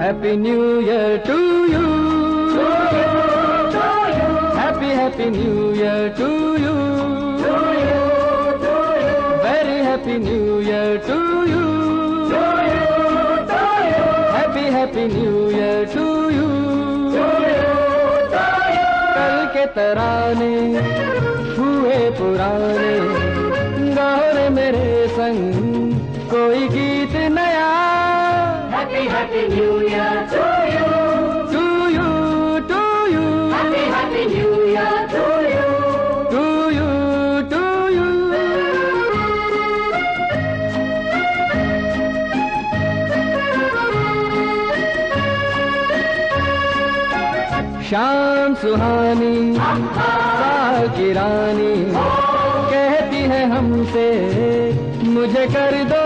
Happy New Year to you. Happy New Year to you. Very Happy New Year to you. Happy New Year to you. कल के तराने हुए पुराने, गाओ रे मेरे संग कोई गीत नया। Happy New Year to you. To you, to you. Happy New Year to you. To you, to you. शाम सुहानी साल की रानी कहती है हमसे, मुझे कर दो